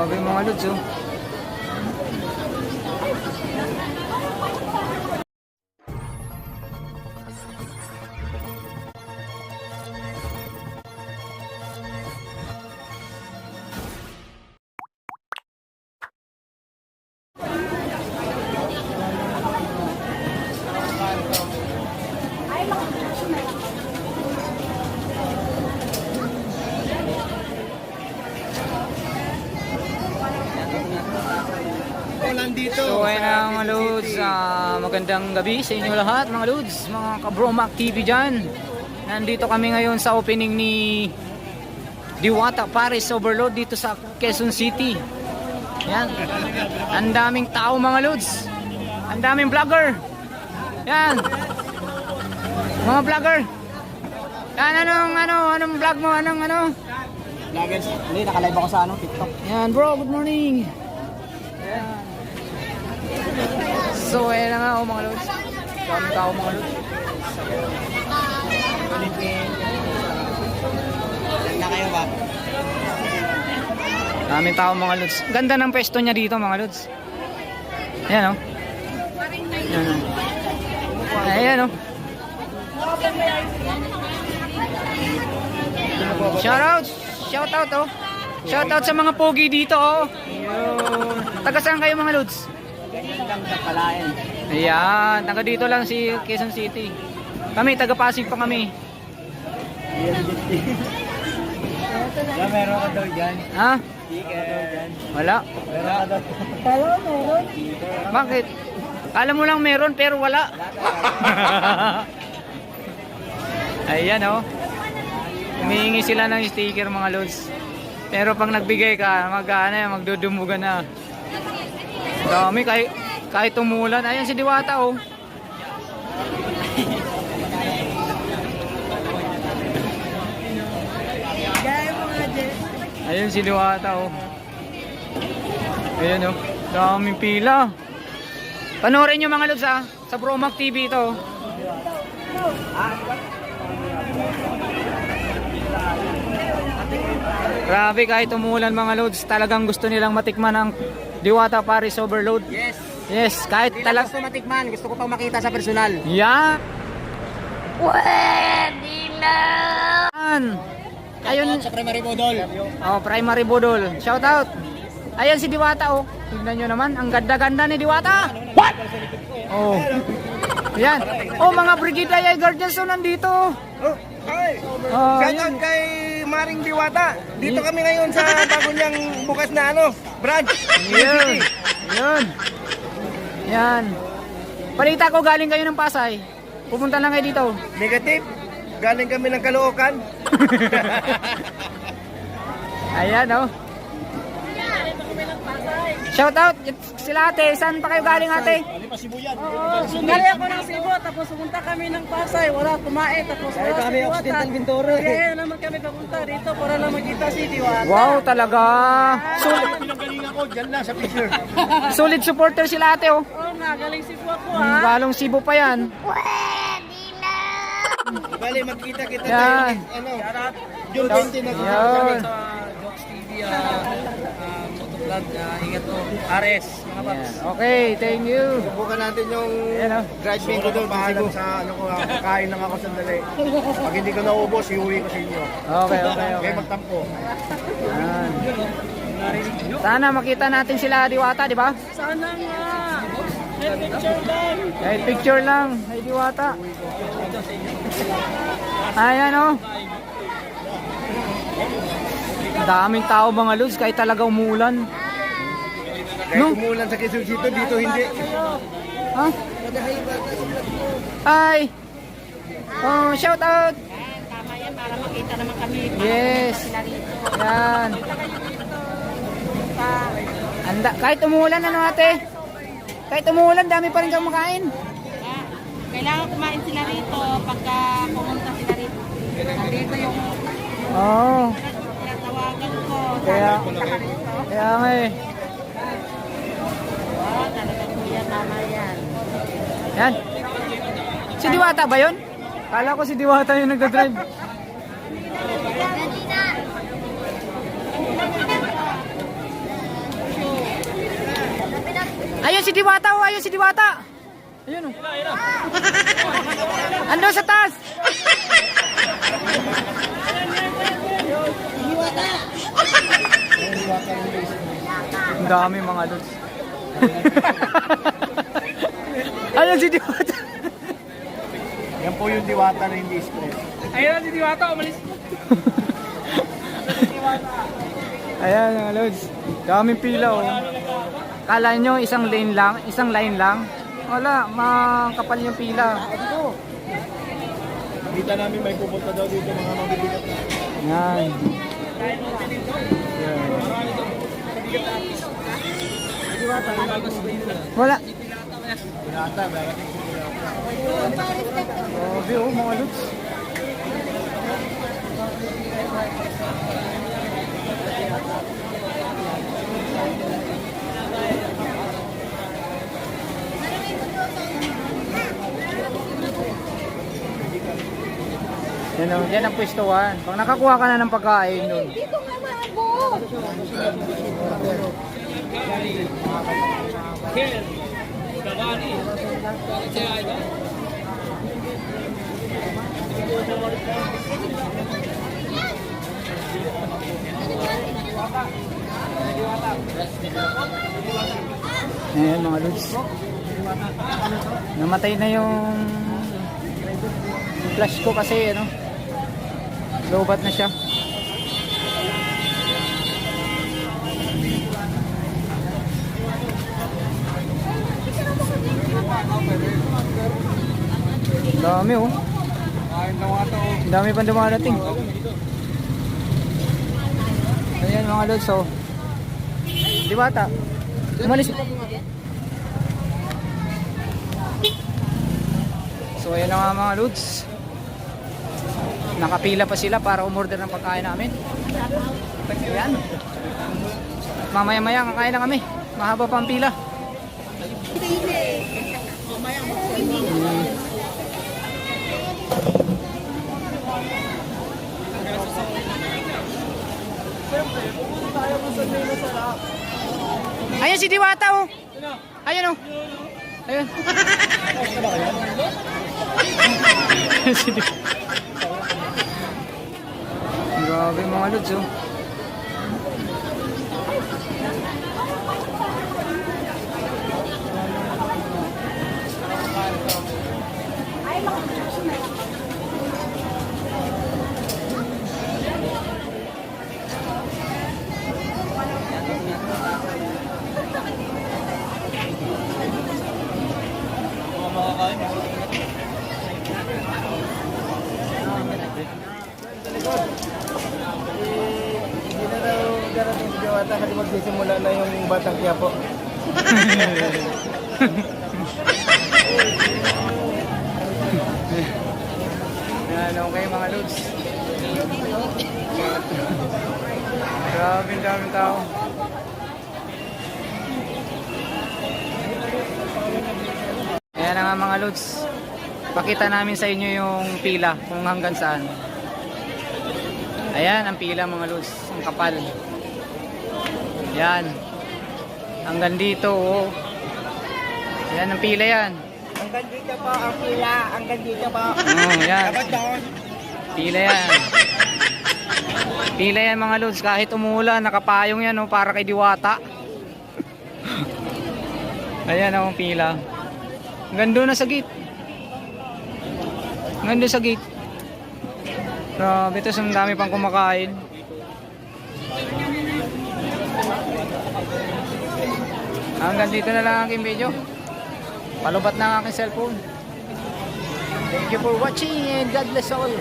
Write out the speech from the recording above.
Grabe mga lods, oh. So ayun na mga lods, magandang gabi sa inyo lahat mga lods, mga ka-Bromac TV dyan. Nandito kami ngayon sa opening ni Diwata Paris Overload dito sa Quezon City. Yan, ang daming tao mga lods, ang daming vlogger. Yan, mga vlogger. Yan, anong vlog mo, Vloggers, hindi, nakalive ako sa TikTok. Yan bro, good morning. Yan. So ayan na nga mga lods, daming tao mga lods. Na kayo ba? Daming tao mga lods. Ganda ng pwesto niya dito mga lods. Ayan o. Ayan o. Shoutout oh. Shoutout sa mga pogi dito oh. Taga saan kayo mga lods? Ganyan sa Palayan. Ayan, taga dito lang si Quezon City. Kami, taga Pasig pa kami. Meron ka daw dyan. Ha? Sticker. Wala. Meron ka daw. Meron? Bakit? Kala mo lang meron pero wala. Ayan oh. Humihingi sila ng sticker mga lods. Pero pag nagbigay ka, magdudumugan na. Dami, kahit tumulan. Ayan si Diwata oh. Ayun si Diwata oh. Ayan oh. Daming pila. Panoorin nyo mga lods sa Bromac TV ito. Grabe, kahit umulan mga lods, talagang gusto nilang matikman ang Diwata Paris Overload. Yes. Yes, kahit Hindi lang gusto matikman, gusto ko pang makita sa personal. Yeah. Pwede na. Ayun sa Primary Bodol. Oh, Primary Bodol. Shout out. Ayan si Diwata oh. Tignan nyo naman, ang ganda-ganda ni Diwata. What? Oh. Ayan. Oh, mga Brigida Yeager dyan, so nandito. Oh, hi. Shout out kay Maring Diwata. Dito kami ngayon sa bago niyang bukas na branch. Yun. Yun. Yan. Balita ko galing kayo ng Pasay. Pupunta lang kayo dito. Negative. Galing kami ng Caloocan. Ayan oh. Shout out sila ate. Saan pa kayo galing ate? Galing ako ng Cebu, tapos pumunta kami ng Pasay, wala kumain, tapos wala si kami Diwata. Occidental Mindoro. Kaya naman kami papunta dito para lang magkita si Diwata. Wow, talaga. Pinagaling ako dyan lang sa picture. Solid supporter sila ate oh. Oo nga, galing Cebu ako ha. Galong Cebu pa yan. Bali, magkita kita Yan. tayo. June 20 na Yan. Sa Jokes TV, Motovlog, ingat po. Ares, mga paps. Okay, thank you. Subukan natin yung Yan oh. drive ko doon. Bahala sa kain lang ako sandali. Pag hindi ko naubos, iuwi ko sa inyo. Okay, okay, Okay, okay. magtampo. Yan. Sana makita natin sila Diwata, di ba? Sana nga. May picture lang. Kahit picture lang, ay Diwata. Ayan oh. Daming tao mga lods, kahit talaga umulan. Kahit No? umulan sa Quezon City, dito hindi. Ha? Hi. Oh, shout out. Tama yan, para makita naman kami. Yes. Yan. Kahit umulan ano ate? Kahit umulan, dami pa rin kang makain. Kailangan kumain sila rito pagka pumunta sila rito. Nandito yung Oo. tinatawagan ko. Kaya, Punta ka rito. kaya nga eh. Talaga kuya, tama yan. Yan. Si Diwata ba yun? Kala ko si Diwata yung nagdadrive. Ayan si Diwata, oh, ayan si Diwata. Ayun oh. Ando sa taas. Ang dami mga lods. Ayan si Diwata. Yan po yung Diwata na hindi express. Ayun si Diwata, umalis. Ayan mga lods. Daming pila oh. Kala nyo isang line lang. Wala, makapal yung pila. Kita namin may pupunta daw dito mga mabibigat na. Yan. Wala. Diwata, darating si Diwata. Grabe oh mga lods. Yan ang pwestuhan. Pag nakakuha ka na ng pagkain doon. Dito nga maabot. Ayan mga lods. Namatay na yung flash ko kasi ano. Lobat na siya. Dami oh. Dami pang dumarating. Ayan mga lods oh. Diwata. Umalis. So ayan na nga mga lods. Nakapila pa sila para umorder ng pagkain namin. Ayan. Mamaya-maya kakain na kami. Mahaba pa ang pila. Ayan si Diwata oh. Ayan oh. Ayan. Si Diwata. Grabe mga lods oh. Hindi na daw darating si Diwata kasi magsisimula na yung Batang Quiapo. Yan, okay mga lods. Grabe daming tao. Ayan na nga mga lods. Pakita namin sa inyo yung pila kung hanggang saan. Ayan ang pila mga lods. Ang kapal. Yan. Hanggang dito oh. Yan ang pila yan. Hanggang dito po ang pila. Hanggang dito po. Oh, yan. Dapat doon. Pila yan. Pila yan mga lods. Kahit umulan, nakapayong yan oh, para kay Diwata. Ayan ang pila. Hanggang doon na sa gate. Hanggang doon sa gate. Grabe, ito ang dami pang kumakain. Hanggang dito na lang ang aking video. Palubat na ang aking cellphone. Thank you for watching and God bless all.